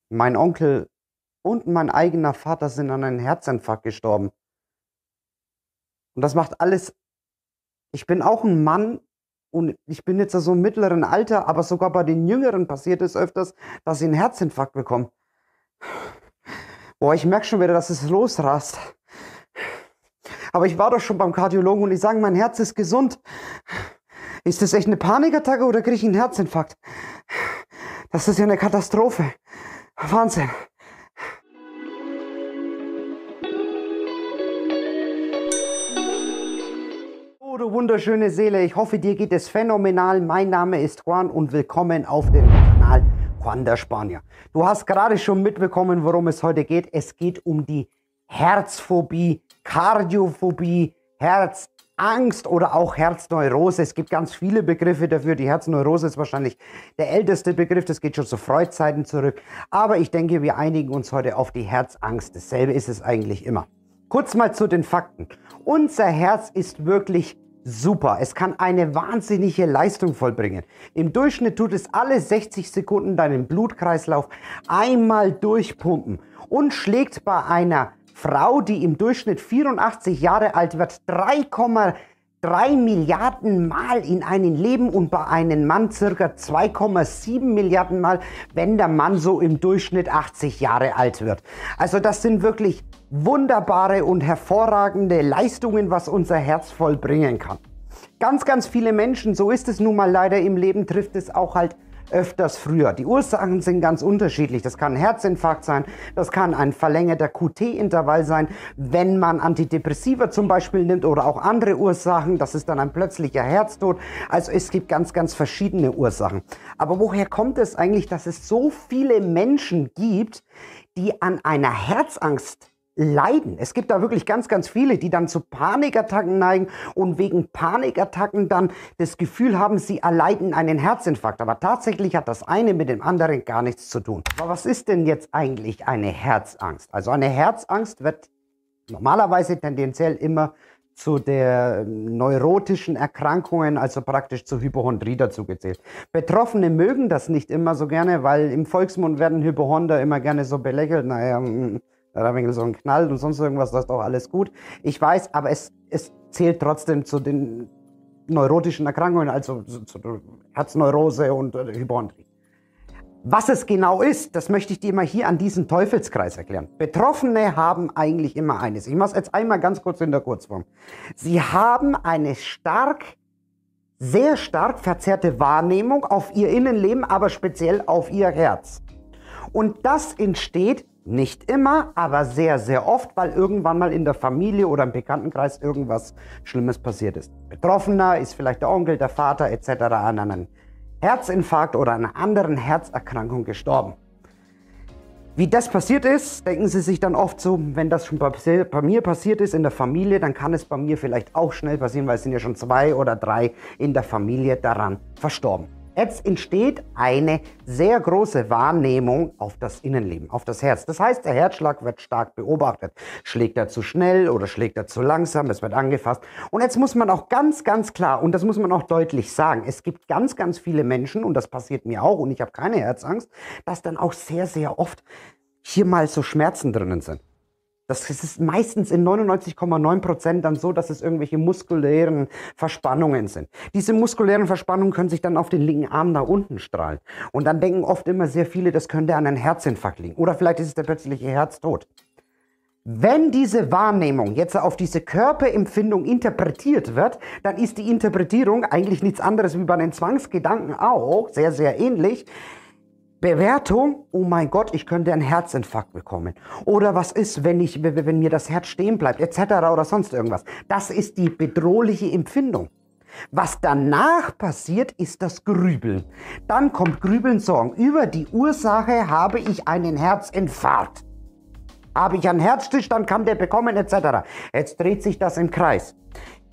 Mein Onkel und mein eigener Vater sind an einem Herzinfarkt gestorben. Und das macht alles. Ich bin auch ein Mann und ich bin jetzt so im mittleren Alter, aber sogar bei den Jüngeren passiert es öfters, dass sie einen Herzinfarkt bekommen. Boah, ich merke schon wieder, dass es losrast. Aber ich war doch schon beim Kardiologen und die sagen, mein Herz ist gesund. Ist das echt eine Panikattacke oder kriege ich einen Herzinfarkt? Das ist ja eine Katastrophe. Wahnsinn. Oh, du wunderschöne Seele, ich hoffe, dir geht es phänomenal. Mein Name ist Juan und willkommen auf dem Kanal Juan der Spanier. Du hast gerade schon mitbekommen, worum es heute geht. Es geht um die Herzphobie, Kardiophobie, Herzangst oder auch Herzneurose. Es gibt ganz viele Begriffe dafür. Die Herzneurose ist wahrscheinlich der älteste Begriff. Das geht schon zu Freud-Zeiten zurück. Aber ich denke, wir einigen uns heute auf die Herzangst. Dasselbe ist es eigentlich immer. Kurz mal zu den Fakten. Unser Herz ist wirklich super. Es kann eine wahnsinnige Leistung vollbringen. Im Durchschnitt tut es alle 60 Sekunden deinen Blutkreislauf einmal durchpumpen und schlägt bei einer Frau, die im Durchschnitt 84 Jahre alt wird, 3,3 Milliarden Mal in einem Leben und bei einem Mann circa 2,7 Milliarden Mal, wenn der Mann so im Durchschnitt 80 Jahre alt wird. Also das sind wirklich wunderbare und hervorragende Leistungen, was unser Herz vollbringen kann. Ganz, ganz viele Menschen, so ist es nun mal leider im Leben, trifft es auch halt öfters früher. Die Ursachen sind ganz unterschiedlich. Das kann ein Herzinfarkt sein, das kann ein verlängerter QT-Intervall sein, wenn man Antidepressiva zum Beispiel nimmt oder auch andere Ursachen. Das ist dann ein plötzlicher Herztod. Also es gibt ganz, ganz verschiedene Ursachen. Aber woher kommt es eigentlich, dass es so viele Menschen gibt, die an einer Herzangst leiden? Es gibt da wirklich ganz, ganz viele, die dann zu Panikattacken neigen und wegen Panikattacken dann das Gefühl haben, sie erleiden einen Herzinfarkt. Aber tatsächlich hat das eine mit dem anderen gar nichts zu tun. Aber was ist denn jetzt eigentlich eine Herzangst? Also eine Herzangst wird normalerweise tendenziell immer zu der neurotischen Erkrankungen, also praktisch zur Hypochondrie dazu gezählt. Betroffene mögen das nicht immer so gerne, weil im Volksmund werden Hypochonder immer gerne so belächelt. Naja, da habe ich so einen Knall und sonst irgendwas, das ist doch alles gut. Ich weiß, aber es zählt trotzdem zu den neurotischen Erkrankungen, also zu Herzneurose und Hypochondrie. Was es genau ist, das möchte ich dir mal hier an diesem Teufelskreis erklären. Betroffene haben eigentlich immer eines. Ich mache es jetzt einmal ganz kurz in der Kurzform. Sie haben eine sehr stark verzerrte Wahrnehmung auf ihr Innenleben, aber speziell auf ihr Herz. Und das entsteht nicht immer, aber sehr, sehr oft, weil irgendwann mal in der Familie oder im Bekanntenkreis irgendwas Schlimmes passiert ist. Betroffener ist vielleicht der Onkel, der Vater etc. an einem Herzinfarkt oder einer anderen Herzerkrankung gestorben. Wie das passiert ist, denken Sie sich dann oft so, wenn das schon bei mir passiert ist in der Familie, dann kann es bei mir vielleicht auch schnell passieren, weil es sind ja schon 2 oder 3 in der Familie daran verstorben. Jetzt entsteht eine sehr große Wahrnehmung auf das Innenleben, auf das Herz. Das heißt, der Herzschlag wird stark beobachtet. Schlägt er zu schnell oder schlägt er zu langsam? Es wird angefasst. Und jetzt muss man auch ganz, ganz klar, und das muss man auch deutlich sagen, es gibt ganz, ganz viele Menschen, und das passiert mir auch, und ich habe keine Herzangst, dass dann auch sehr, sehr oft hier mal so Schmerzen drinnen sind. Das ist meistens in 99,9% dann so, dass es irgendwelche muskulären Verspannungen sind. Diese muskulären Verspannungen können sich dann auf den linken Arm nach unten strahlen. Und dann denken oft immer sehr viele, das könnte an einem Herzinfarkt liegen. Oder vielleicht ist es der plötzliche Herztod. Wenn diese Wahrnehmung jetzt auf diese Körperempfindung interpretiert wird, dann ist die Interpretierung eigentlich nichts anderes wie bei den Zwangsgedanken auch, sehr, sehr ähnlich. Bewertung, oh mein Gott, ich könnte einen Herzinfarkt bekommen. Oder was ist, wenn mir das Herz stehen bleibt, etc. oder sonst irgendwas. Das ist die bedrohliche Empfindung. Was danach passiert, ist das Grübeln. Dann kommt Grübeln, Sorgen. Über die Ursache habe ich einen Herzinfarkt. Habe ich einen Herzstillstand, kann der bekommen, etc. Jetzt dreht sich das im Kreis.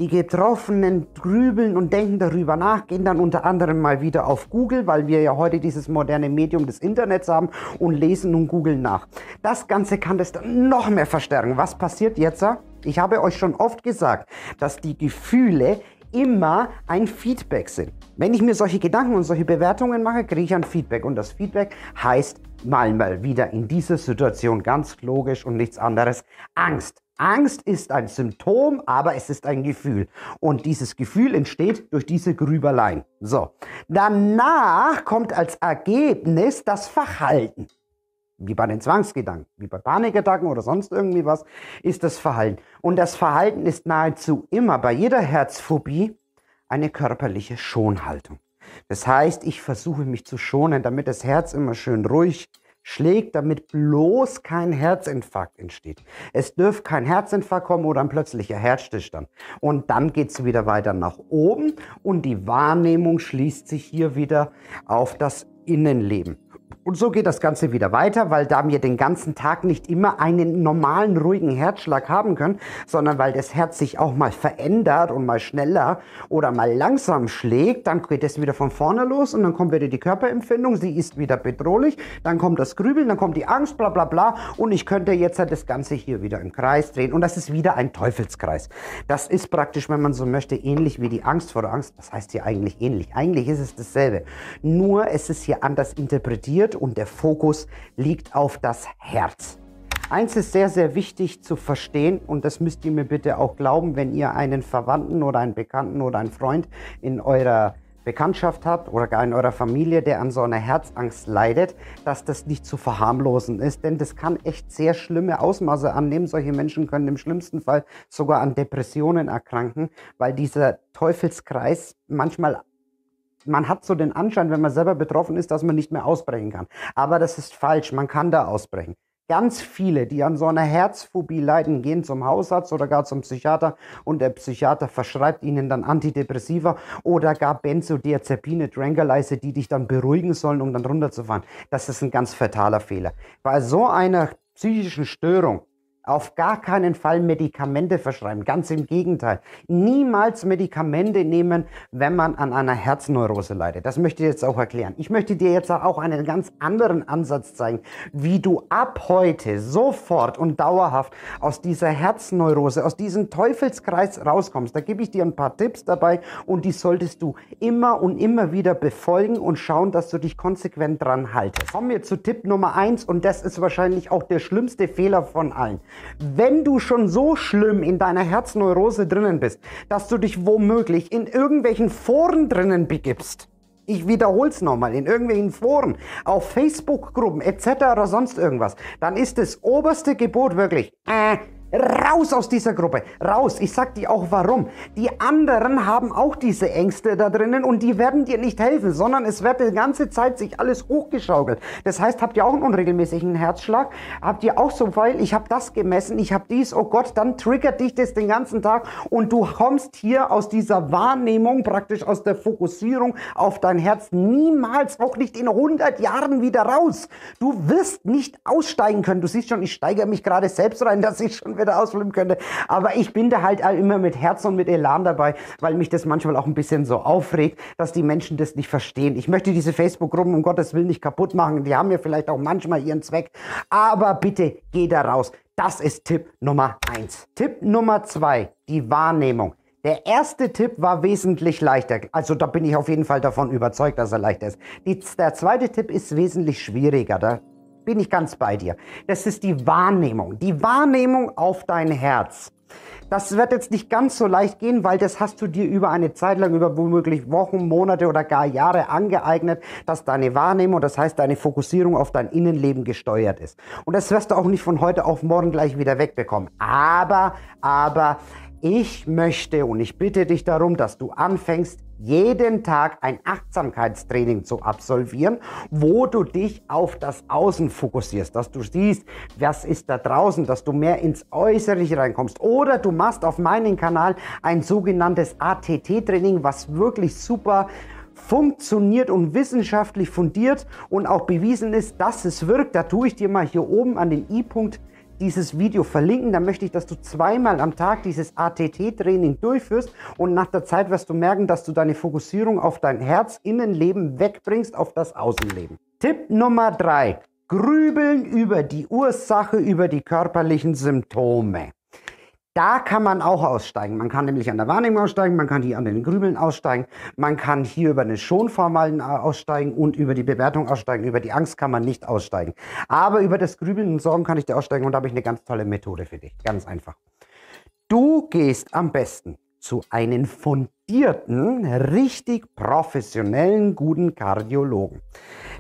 Die Betroffenen grübeln und denken darüber nach, gehen dann unter anderem mal wieder auf Google, weil wir ja heute dieses moderne Medium des Internets haben und lesen und googeln nach. Das Ganze kann das dann noch mehr verstärken. Was passiert jetzt? Ich habe euch schon oft gesagt, dass die Gefühle immer ein Feedback sind. Wenn ich mir solche Gedanken und solche Bewertungen mache, kriege ich ein Feedback. Und das Feedback heißt mal wieder in dieser Situation ganz logisch und nichts anderes: Angst. Angst ist ein Symptom, aber es ist ein Gefühl. Und dieses Gefühl entsteht durch diese Grübeleien. So. Danach kommt als Ergebnis das Verhalten. Wie bei den Zwangsgedanken, wie bei Panikattacken oder sonst irgendwie was, ist das Verhalten. Und das Verhalten ist nahezu immer bei jeder Herzphobie eine körperliche Schonhaltung. Das heißt, ich versuche mich zu schonen, damit das Herz immer schön ruhig schlägt, damit bloß kein Herzinfarkt entsteht. Es dürfte kein Herzinfarkt kommen oder ein plötzlicher Herzstillstand. Und dann geht es wieder weiter nach oben und die Wahrnehmung schließt sich hier wieder auf das Innenleben. Und so geht das Ganze wieder weiter, weil da wir den ganzen Tag nicht immer einen normalen, ruhigen Herzschlag haben können, sondern weil das Herz sich auch mal verändert und mal schneller oder mal langsam schlägt, dann geht es wieder von vorne los und dann kommt wieder die Körperempfindung, sie ist wieder bedrohlich, dann kommt das Grübeln, dann kommt die Angst, bla bla bla, und ich könnte jetzt halt das Ganze hier wieder im Kreis drehen und das ist wieder ein Teufelskreis. Das ist praktisch, wenn man so möchte, ähnlich wie die Angst vor der Angst. Das heißt hier eigentlich ähnlich. Eigentlich ist es dasselbe. Nur es ist hier anders interpretiert und der Fokus liegt auf das Herz. Eins ist sehr, sehr wichtig zu verstehen, und das müsst ihr mir bitte auch glauben, wenn ihr einen Verwandten oder einen Bekannten oder einen Freund in eurer Bekanntschaft habt oder gar in eurer Familie, der an so einer Herzangst leidet, dass das nicht zu verharmlosen ist, denn das kann echt sehr schlimme Ausmaße annehmen. Solche Menschen können im schlimmsten Fall sogar an Depressionen erkranken, weil dieser Teufelskreis manchmal, man hat so den Anschein, wenn man selber betroffen ist, dass man nicht mehr ausbrechen kann. Aber das ist falsch, man kann da ausbrechen. Ganz viele, die an so einer Herzphobie leiden, gehen zum Hausarzt oder gar zum Psychiater und der Psychiater verschreibt ihnen dann Antidepressiva oder gar Benzodiazepine, Tranquilizer, die dich dann beruhigen sollen, um dann runterzufahren. Das ist ein ganz fataler Fehler. Bei so einer psychischen Störung auf gar keinen Fall Medikamente verschreiben. Ganz im Gegenteil. Niemals Medikamente nehmen, wenn man an einer Herzneurose leidet. Das möchte ich jetzt auch erklären. Ich möchte dir jetzt auch einen ganz anderen Ansatz zeigen, wie du ab heute sofort und dauerhaft aus dieser Herzneurose, aus diesem Teufelskreis rauskommst. Da gebe ich dir ein paar Tipps dabei und die solltest du immer und immer wieder befolgen und schauen, dass du dich konsequent dran haltest. Kommen wir zu Tipp Nummer 1 und das ist wahrscheinlich auch der schlimmste Fehler von allen. Wenn du schon so schlimm in deiner Herzneurose drinnen bist, dass du dich womöglich in irgendwelchen Foren drinnen begibst, ich wiederhole es nochmal, in irgendwelchen Foren, auf Facebook-Gruppen etc. oder sonst irgendwas, dann ist das oberste Gebot wirklich, raus aus dieser Gruppe, raus. Ich sag dir auch warum. Die anderen haben auch diese Ängste da drinnen und die werden dir nicht helfen, sondern es wird die ganze Zeit sich alles hochgeschaukelt. Das heißt, habt ihr auch einen unregelmäßigen Herzschlag? Habt ihr auch so, weil ich habe das gemessen, ich habe dies, oh Gott, dann triggert dich das den ganzen Tag und du kommst hier aus dieser Wahrnehmung, praktisch aus der Fokussierung auf dein Herz niemals, auch nicht in 100 Jahren wieder raus. Du wirst nicht aussteigen können. Du siehst schon, ich steigere mich gerade selbst rein, dass ich schon wieder ausflippen könnte. Aber ich bin da halt immer mit Herz und mit Elan dabei, weil mich das manchmal auch ein bisschen so aufregt, dass die Menschen das nicht verstehen. Ich möchte diese Facebook-Gruppen um Gottes Willen nicht kaputt machen. Die haben ja vielleicht auch manchmal ihren Zweck. Aber bitte geh da raus. Das ist Tipp Nummer 1. Tipp Nummer 2, die Wahrnehmung. Der erste Tipp war wesentlich leichter. Also da bin ich auf jeden Fall davon überzeugt, dass er leichter ist. Der zweite Tipp ist wesentlich schwieriger. Da bin ich ganz bei dir. Das ist die Wahrnehmung. Die Wahrnehmung auf dein Herz. Das wird jetzt nicht ganz so leicht gehen, weil das hast du dir über eine Zeit lang, über womöglich Wochen, Monate oder gar Jahre angeeignet, dass deine Wahrnehmung, das heißt deine Fokussierung auf dein Innenleben gesteuert ist. Und das wirst du auch nicht von heute auf morgen gleich wieder wegbekommen. Aber ich möchte und ich bitte dich darum, dass du anfängst, jeden Tag ein Achtsamkeitstraining zu absolvieren, wo du dich auf das Außen fokussierst, dass du siehst, was ist da draußen, dass du mehr ins Äußerliche reinkommst. Oder du machst auf meinem Kanal ein sogenanntes ATT-Training, was wirklich super funktioniert und wissenschaftlich fundiert und auch bewiesen ist, dass es wirkt. Da tue ich dir mal hier oben an den i-Punkt dieses Video verlinken. Da möchte ich, dass du zweimal am Tag dieses ATT-Training durchführst und nach der Zeit wirst du merken, dass du deine Fokussierung auf dein Herz-Innenleben wegbringst, auf das Außenleben. Tipp Nummer 3. Grübeln über die Ursache, über die körperlichen Symptome. Da kann man auch aussteigen. Man kann nämlich an der Wahrnehmung aussteigen, man kann hier an den Grübeln aussteigen, man kann hier über den Schonverhalten aussteigen und über die Bewertung aussteigen. Über die Angst kann man nicht aussteigen. Aber über das Grübeln und Sorgen kann ich dir aussteigen und da habe ich eine ganz tolle Methode für dich. Ganz einfach. Du gehst am besten zu einem fundierten, richtig professionellen, guten Kardiologen.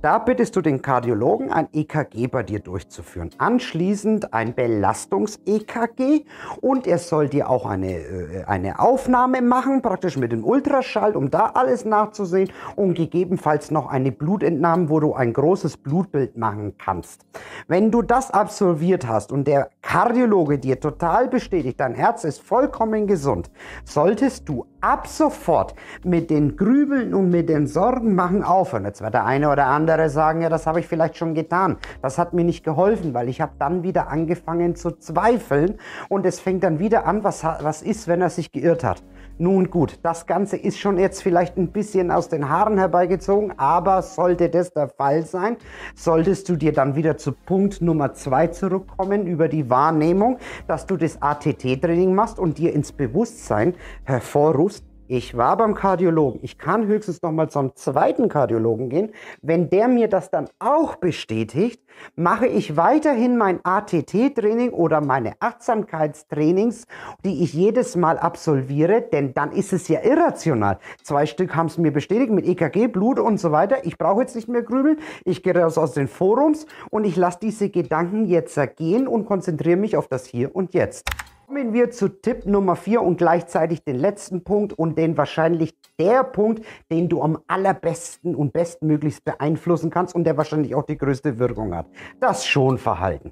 Da bittest du den Kardiologen, ein EKG bei dir durchzuführen. Anschließend ein Belastungs-EKG und er soll dir auch eine Aufnahme machen, praktisch mit dem Ultraschall, um da alles nachzusehen und gegebenenfalls noch eine Blutentnahme, wo du ein großes Blutbild machen kannst. Wenn du das absolviert hast und der Kardiologe dir total bestätigt, dein Herz ist vollkommen gesund, solltest du ab sofort mit den Grübeln und mit den Sorgen machen aufhören. Jetzt wird der eine oder andere sagen, ja, das habe ich vielleicht schon getan. Das hat mir nicht geholfen, weil ich habe dann wieder angefangen zu zweifeln und es fängt dann wieder an, was ist, wenn er sich geirrt hat. Nun gut, das Ganze ist schon jetzt vielleicht ein bisschen aus den Haaren herbeigezogen, aber sollte das der Fall sein, solltest du dir dann wieder zu Punkt Nummer 2 zurückkommen über die Wahrnehmung, dass du das ATT-Training machst und dir ins Bewusstsein hervorrufst, ich war beim Kardiologen, ich kann höchstens noch mal zum zweiten Kardiologen gehen. Wenn der mir das dann auch bestätigt, mache ich weiterhin mein ATT-Training oder meine Achtsamkeitstrainings, die ich jedes Mal absolviere, denn dann ist es ja irrational. 2 Stück haben es mir bestätigt mit EKG, Blut und so weiter. Ich brauche jetzt nicht mehr grübeln, ich gehe raus aus den Forums und ich lasse diese Gedanken jetzt gehen und konzentriere mich auf das Hier und Jetzt. Kommen wir zu Tipp Nummer 4 und gleichzeitig den letzten Punkt und den wahrscheinlich der Punkt, den du am allerbesten und bestmöglichst beeinflussen kannst und der wahrscheinlich auch die größte Wirkung hat. Das Schonverhalten.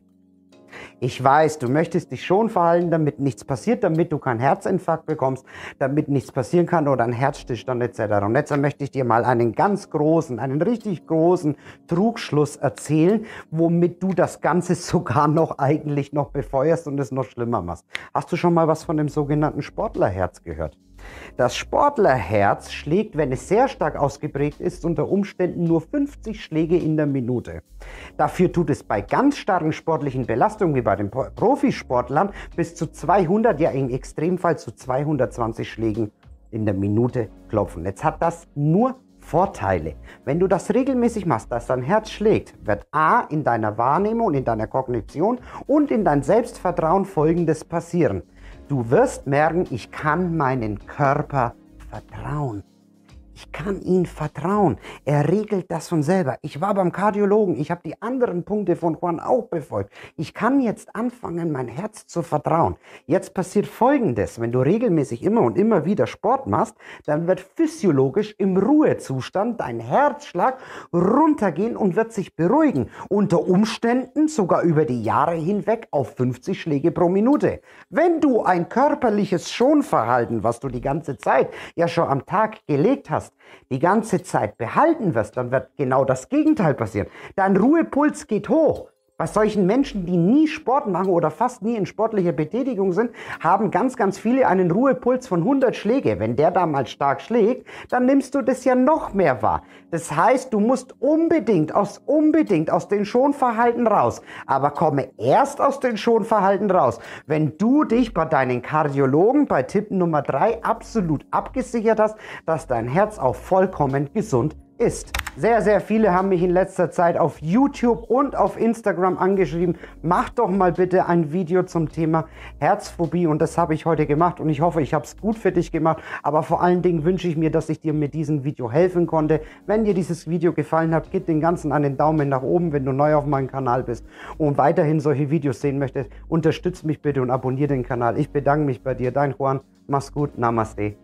Ich weiß, du möchtest dich schon verhalten, damit nichts passiert, damit du keinen Herzinfarkt bekommst, damit nichts passieren kann oder ein Herzstillstand etc. Und jetzt möchte ich dir mal einen richtig großen Trugschluss erzählen, womit du das Ganze sogar noch eigentlich noch befeuerst und es noch schlimmer machst. Hast du schon mal was von dem sogenannten Sportlerherz gehört? Das Sportlerherz schlägt, wenn es sehr stark ausgeprägt ist, unter Umständen nur 50 Schläge in der Minute. Dafür tut es bei ganz starken sportlichen Belastungen, wie bei den Profisportlern, bis zu 200, ja im Extremfall zu 220 Schlägen in der Minute klopfen. Jetzt hat das nur Vorteile. Wenn du das regelmäßig machst, dass dein Herz schlägt, wird A, in deiner Wahrnehmung, in deiner Kognition und in dein Selbstvertrauen Folgendes passieren. Du wirst merken, ich kann meinen Körper vertrauen. Ich kann ihm vertrauen. Er regelt das von selber. Ich war beim Kardiologen. Ich habe die anderen Punkte von Juan auch befolgt. Ich kann jetzt anfangen, mein Herz zu vertrauen. Jetzt passiert Folgendes. Wenn du regelmäßig immer und immer wieder Sport machst, dann wird physiologisch im Ruhezustand dein Herzschlag runtergehen und wird sich beruhigen. Unter Umständen sogar über die Jahre hinweg auf 50 Schläge pro Minute. Wenn du ein körperliches Schonverhalten, was du die ganze Zeit ja schon am Tag gelegt hast, die ganze Zeit behalten wirst, dann wird genau das Gegenteil passieren. Dein Ruhepuls geht hoch. Bei solchen Menschen, die nie Sport machen oder fast nie in sportlicher Betätigung sind, haben ganz viele einen Ruhepuls von 100 Schläge. Wenn der da mal stark schlägt, dann nimmst du das ja noch mehr wahr. Das heißt, du musst unbedingt aus den Schonverhalten raus. Aber komme erst aus den Schonverhalten raus, wenn du dich bei deinen Kardiologen bei Tipp Nummer 3 absolut abgesichert hast, dass dein Herz auch vollkommen gesund ist. Sehr viele haben mich in letzter Zeit auf YouTube und auf Instagram angeschrieben, mach doch mal bitte ein Video zum Thema Herzphobie und das habe ich heute gemacht und ich hoffe, ich habe es gut für dich gemacht, aber vor allen Dingen wünsche ich mir, dass ich dir mit diesem Video helfen konnte. Wenn dir dieses Video gefallen hat, gib den Ganzen einen Daumen nach oben, wenn du neu auf meinem Kanal bist und weiterhin solche Videos sehen möchtest, unterstütze mich bitte und abonniere den Kanal. Ich bedanke mich bei dir, dein Juan, mach's gut, Namaste.